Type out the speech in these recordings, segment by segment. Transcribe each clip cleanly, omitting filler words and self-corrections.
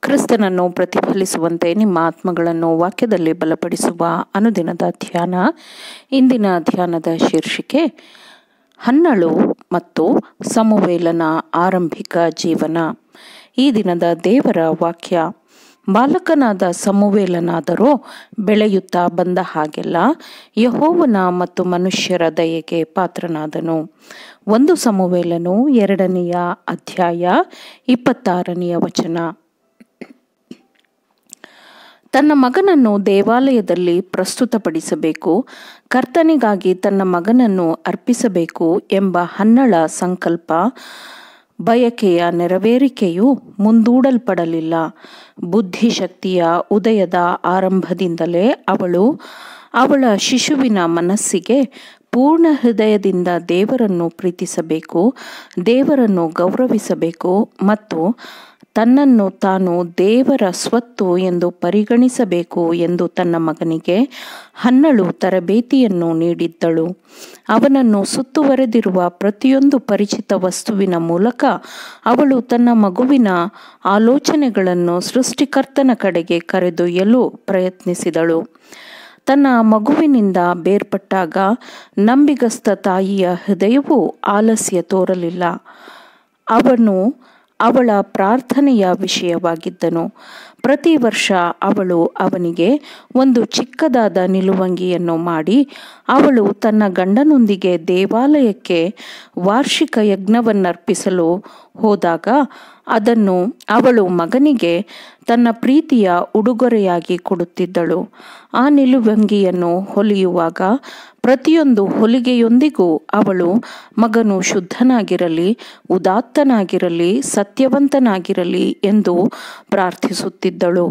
ಕ್ರಿಸ್ತನನ್ನು ಪ್ರತಿಫಲಿಸುವಂತೆ ನಿಮ್ಮ ಆತ್ಮಗಳನ್ನು ವಾಕ್ಯದಲ್ಲಿ ಬಲಪಡಿಸುವ ಅನುದಿನದ ಧ್ಯಾನ. ಇಂದಿನ ಧ್ಯಾನದ ಶೀರ್ಷಿಕೆ ಹನ್ನಳು ಮತ್ತು ಸಮುವೇಲನ ಆರಂಭಿಕ ಜೀವನ. ಈ ದಿನದ ದೇವರ ವಾಕ್ಯ: ಬಾಲಕನಾದ ಸಮುವೇಲನಾದರೋ ಬೆಳೆಯುತ್ತಾ ಬಂದ ಹಾಗೆಲ್ಲ ಯೆಹೋವನ ಮತ್ತು ಮನುಷ್ಯರ ದಯೆಗೆ ಪಾತ್ರನಾದನು. 1 ಸಮುವೇಲನು 2ನೇ ಅಧ್ಯಾಯ 26ನೇ ವಚನ. ತನ್ನ ಮಗನನ್ನು ದೇವಾಲಯದಲ್ಲಿ ಪ್ರಸ್ತುತಪಡಿಸಬೇಕು, ಕರ್ತನಿಗಾಗಿ ತನ್ನ ಮಗನನ್ನು ಅರ್ಪಿಸಬೇಕು ಎಂಬ ಹನ್ನಳ ಸಂಕಲ್ಪ ಬಯಕೆಯ ನೆರವೇರಿಕೆಯು ಮುಂದೂಡಲ್ಪಡಲಿಲ್ಲ. ಬುದ್ಧಿಶಕ್ತಿಯ ಉದಯದ ಆರಂಭದಿಂದಲೇ ಅವಳ ಶಿಶುವಿನ ಮನಸ್ಸಿಗೆ ಪೂರ್ಣ ಹೃದಯದಿಂದ ದೇವರನ್ನು ಪ್ರೀತಿಸಬೇಕು, ದೇವರನ್ನು ಗೌರವಿಸಬೇಕು ಮತ್ತು ತನ್ನನ್ನು ತಾನು ದೇವರ ಸ್ವತ್ತು ಎಂದು ಪರಿಗಣಿಸಬೇಕು ಎಂದು ತನ್ನ ಮಗನಿಗೆ ಹನ್ನಳು ತರಬೇತಿಯನ್ನು ನೀಡಿದ್ದಳು. ಅವನನ್ನು ಸುತ್ತುವರೆದಿರುವ ಪ್ರತಿಯೊಂದು ಪರಿಚಿತ ವಸ್ತುವಿನ ಮೂಲಕ ಅವಳು ತನ್ನ ಮಗುವಿನ ಆಲೋಚನೆಗಳನ್ನು ಸೃಷ್ಟಿಕರ್ತನ ಕಡೆಗೆ ಕರೆದೊಯ್ಯಲು ಪ್ರಯತ್ನಿಸಿದಳು. ತನ್ನ ಮಗುವಿನಿಂದ ಬೇರ್ಪಟ್ಟಾಗ ನಂಬಿಗಸ್ತ ತಾಯಿಯ ಹೃದಯವು ಆಲಸ್ಯ ತೋರಲಿಲ್ಲ. ಅವನು ಅವಳ ಪ್ರಾರ್ಥನೆಯ ವಿಷಯವಾಗಿದ್ದನು. ಪ್ರತಿ ವರ್ಷ ಅವಳು ಅವನಿಗೆ ಒಂದು ಚಿಕ್ಕದಾದ ನಿಲುವಂಗಿಯನ್ನು ಮಾಡಿ, ಅವಳು ತನ್ನ ಗಂಡನೊಂದಿಗೆ ದೇವಾಲಯಕ್ಕೆ ವಾರ್ಷಿಕ ಯಜ್ಞವನ್ನರ್ಪಿಸಲು ಹೋದಾಗ ಅದನ್ನು ಅವಳು ಮಗನಿಗೆ ತನ್ನ ಪ್ರೀತಿಯ ಉಡುಗೊರೆಯಾಗಿ ಕೊಡುತ್ತಿದ್ದಳು. ಆ ನಿಲುವಂಗಿಯನ್ನು ಹೊಲಿಯುವಾಗ ಪ್ರತಿಯೊಂದು ಹೊಲಿಗೆಯೊಂದಿಗೂ ಅವಳು ಮಗನು ಶುದ್ಧನಾಗಿರಲಿ, ಉದಾತ್ತನಾಗಿರಲಿ, ಸತ್ಯವಂತನಾಗಿರಲಿ ಎಂದು ಪ್ರಾರ್ಥಿಸುತ್ತಿದ್ದಳು.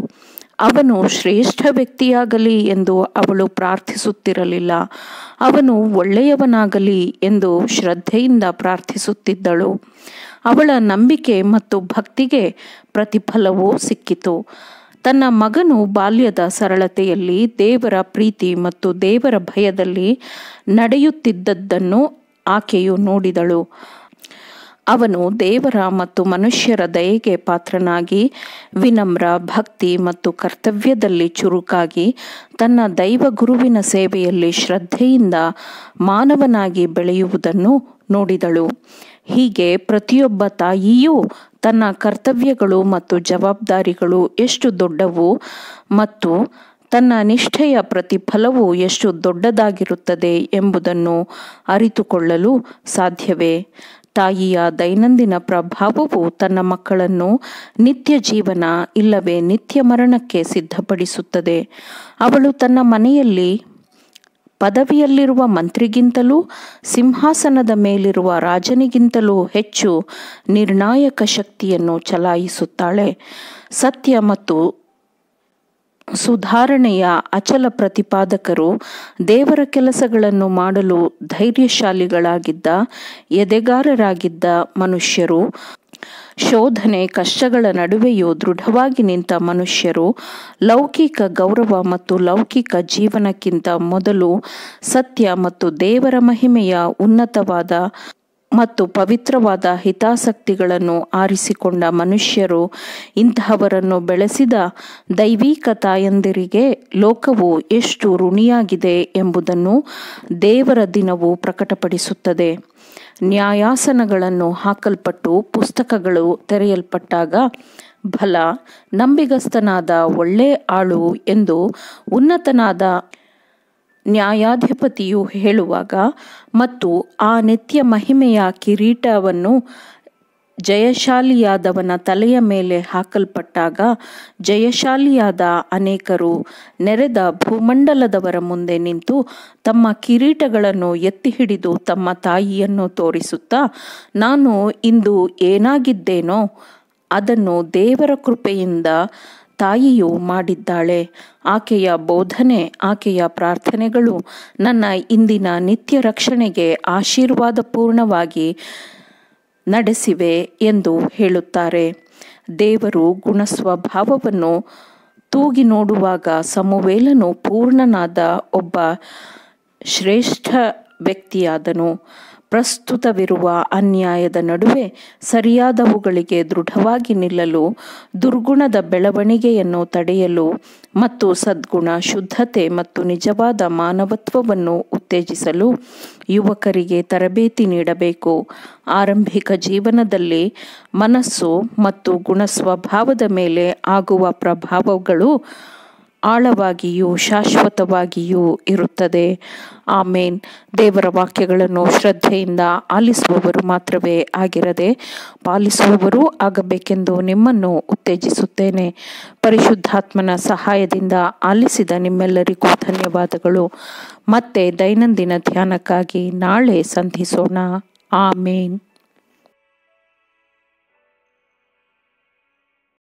ಅವನು ಶ್ರೇಷ್ಠ ವ್ಯಕ್ತಿಯಾಗಲಿ ಎಂದು ಅವಳು ಪ್ರಾರ್ಥಿಸುತ್ತಿರಲಿಲ್ಲ, ಅವನು ಒಳ್ಳೆಯವನಾಗಲಿ ಎಂದು ಶ್ರದ್ಧೆಯಿಂದ ಪ್ರಾರ್ಥಿಸುತ್ತಿದ್ದಳು. ಅವಳ ನಂಬಿಕೆ ಮತ್ತು ಭಕ್ತಿಗೆ ಪ್ರತಿಫಲವೂ ಸಿಕ್ಕಿತು. ತನ್ನ ಮಗನು ಬಾಲ್ಯದ ಸರಳತೆಯಲ್ಲಿ ದೇವರ ಪ್ರೀತಿ ಮತ್ತು ದೇವರ ಭಯದಲ್ಲಿ ನಡೆಯುತ್ತಿದ್ದದ್ದನ್ನು ಆಕೆಯು ನೋಡಿದಳು. ಅವನು ದೇವರ ಮತ್ತು ಮನುಷ್ಯರ ದಯೆಗೆ ಪಾತ್ರನಾಗಿ ವಿನಮ್ರ, ಭಕ್ತಿ ಮತ್ತು ಕರ್ತವ್ಯದಲ್ಲಿ ಚುರುಕಾಗಿ ತನ್ನ ದೈವ ಗುರುವಿನ ಸೇವೆಯಲ್ಲಿ ಶ್ರದ್ಧೆಯಿಂದ ಮಾನವನಾಗಿ ಬೆಳೆಯುವುದನ್ನು ನೋಡಿದಳು. ಹೀಗೆ ಪ್ರತಿಯೊಬ್ಬ ತಾಯಿಯೂ ತನ್ನ ಕರ್ತವ್ಯಗಳು ಮತ್ತು ಜವಾಬ್ದಾರಿಗಳು ಎಷ್ಟು ದೊಡ್ಡವು ಮತ್ತು ತನ್ನ ನಿಷ್ಠೆಯ ಪ್ರತಿಫಲವು ಎಷ್ಟು ದೊಡ್ಡದಾಗಿರುತ್ತದೆ ಎಂಬುದನ್ನು ಅರಿತುಕೊಳ್ಳಲು ಸಾಧ್ಯವೇ? ತಾಯಿಯ ದೈನಂದಿನ ಪ್ರಭಾವವು ತನ್ನ ಮಕ್ಕಳನ್ನು ನಿತ್ಯ ಜೀವನ ಇಲ್ಲವೇ ನಿತ್ಯ ಮರಣಕ್ಕೆ ಸಿದ್ಧಪಡಿಸುತ್ತದೆ. ಅವಳು ತನ್ನ ಮನೆಯಲ್ಲಿ ಪದವಿಯಲ್ಲಿರುವ ಮಂತ್ರಿಗಿಂತಲೂ ಸಿಂಹಾಸನದ ಮೇಲಿರುವ ರಾಜನಿಗಿಂತಲೂ ಹೆಚ್ಚು ನಿರ್ಣಾಯಕ ಶಕ್ತಿಯನ್ನು ಚಲಾಯಿಸುತ್ತಾಳೆ. ಸತ್ಯ ಮತ್ತು ಸುಧಾರಣೆಯ ಅಚಲ ಪ್ರತಿಪಾದಕರು, ದೇವರ ಕೆಲಸಗಳನ್ನು ಮಾಡಲು ಧೈರ್ಯಶಾಲಿಗಳಾಗಿದ್ದ ಎದೆಗಾರರಾಗಿದ್ದ ಮನುಷ್ಯರು, ಶೋಧನೆ ಕಷ್ಟಗಳ ನಡುವೆಯೂ ದೃಢವಾಗಿ ನಿಂತ ಮನುಷ್ಯರು, ಲೌಕಿಕ ಗೌರವ ಮತ್ತು ಲೌಕಿಕ ಜೀವನಕ್ಕಿಂತ ಮೊದಲು ಸತ್ಯ ಮತ್ತು ದೇವರ ಮಹಿಮೆಯ ಉನ್ನತವಾದ ಮತ್ತು ಪವಿತ್ರವಾದ ಹಿತಾಸಕ್ತಿಗಳನ್ನು ಆರಿಸಿಕೊಂಡ ಮನುಷ್ಯರು, ಇಂತಹವರನ್ನು ಬೆಳೆಸಿದ ದೈವಿಕ ತಾಯಂದಿರಿಗೆ ಲೋಕವು ಎಷ್ಟು ಋಣಿಯಾಗಿದೆ ಎಂಬುದನ್ನು ದೇವರ ದಿನವು ಪ್ರಕಟಪಡಿಸುತ್ತದೆ. ನ್ಯಾಯಾಸನಗಳನ್ನು ಹಾಕಲ್ಪಟ್ಟು ಪುಸ್ತಕಗಳು ತೆರೆಯಲ್ಪಟ್ಟಾಗ, ಬಲ ನಂಬಿಗಸ್ತನಾದ ಒಳ್ಳೆ ಆಳು ಎಂದು ಉನ್ನತನಾದ ನ್ಯಾಯಾಧಿಪತಿಯು ಹೇಳುವಾಗ ಮತ್ತು ಆ ನಿತ್ಯ ಮಹಿಮೆಯ ಕಿರೀಟವನ್ನು ಜಯಶಾಲಿಯಾದವನ ತಲೆಯ ಮೇಲೆ ಹಾಕಲ್ಪಟ್ಟಾಗ, ಜಯಶಾಲಿಯಾದ ಅನೇಕರು ನೆರೆದ ಭೂಮಂಡಲದವರ ಮುಂದೆ ನಿಂತು ತಮ್ಮ ಕಿರೀಟಗಳನ್ನು ಎತ್ತಿ ಹಿಡಿದು ತಮ್ಮ ತಾಯಿಯನ್ನು ತೋರಿಸುತ್ತಾ, ನಾನು ಇಂದು ಏನಾಗಿದ್ದೇನೋ ಅದನ್ನು ದೇವರ ಕೃಪೆಯಿಂದ ತಾಯಿಯು ಮಾಡಿದ್ದಾಳೆ. ಆಕೆಯ ಬೋಧನೆ, ಆಕೆಯ ಪ್ರಾರ್ಥನೆಗಳು ನನ್ನ ಇಂದಿನ ನಿತ್ಯ ರಕ್ಷಣೆಗೆ ಆಶೀರ್ವಾದಪೂರ್ಣವಾಗಿ ನಡೆಸಿವೆ ಎಂದು ಹೇಳುತ್ತಾರೆ. ದೇವರು ಗುಣಸ್ವಭಾವವನ್ನು ತೂಗಿ ನೋಡುವಾಗ ಸಮುವೇಲನು ಪೂರ್ಣನಾದ ಒಬ್ಬ ಶ್ರೇಷ್ಠ ವ್ಯಕ್ತಿಯಾದನು. ಪ್ರಸ್ತುತವಿರುವ ಅನ್ಯಾಯದ ನಡುವೆ ಸರಿಯಾದವುಗಳಿಗೆ ದೃಢವಾಗಿ ನಿಲ್ಲಲು, ದುರ್ಗುಣದ ಬೆಳವಣಿಗೆಯನ್ನು ತಡೆಯಲು ಮತ್ತು ಸದ್ಗುಣ, ಶುದ್ಧತೆ ಮತ್ತು ನಿಜವಾದ ಮಾನವತ್ವವನ್ನು ಉತ್ತೇಜಿಸಲು ಯುವಕರಿಗೆ ತರಬೇತಿ ನೀಡಬೇಕು. ಆರಂಭಿಕ ಜೀವನದಲ್ಲಿ ಮನಸ್ಸು ಮತ್ತು ಗುಣಸ್ವಭಾವದ ಮೇಲೆ ಆಗುವ ಪ್ರಭಾವಗಳು ಆಳವಾಗಿಯೂ ಶಾಶ್ವತವಾಗಿಯೂ ಇರುತ್ತದೆ. ಆಮೇನ್. ದೇವರ ವಾಕ್ಯಗಳನ್ನು ಶ್ರದ್ಧೆಯಿಂದ ಆಲಿಸುವವರು ಮಾತ್ರವೇ ಆಗಿರದೆ ಪಾಲಿಸುವವರೂ ಆಗಬೇಕೆಂದು ನಿಮ್ಮನ್ನು ಉತ್ತೇಜಿಸುತ್ತೇನೆ. ಪರಿಶುದ್ಧಾತ್ಮನ ಸಹಾಯದಿಂದ ಆಲಿಸಿದ ನಿಮ್ಮೆಲ್ಲರಿಗೂ ಧನ್ಯವಾದಗಳು. ಮತ್ತೆ ದೈನಂದಿನ ಧ್ಯಾನಕ್ಕಾಗಿ ನಾಳೆ ಸಂಧಿಸೋಣ. ಆಮೇನ್.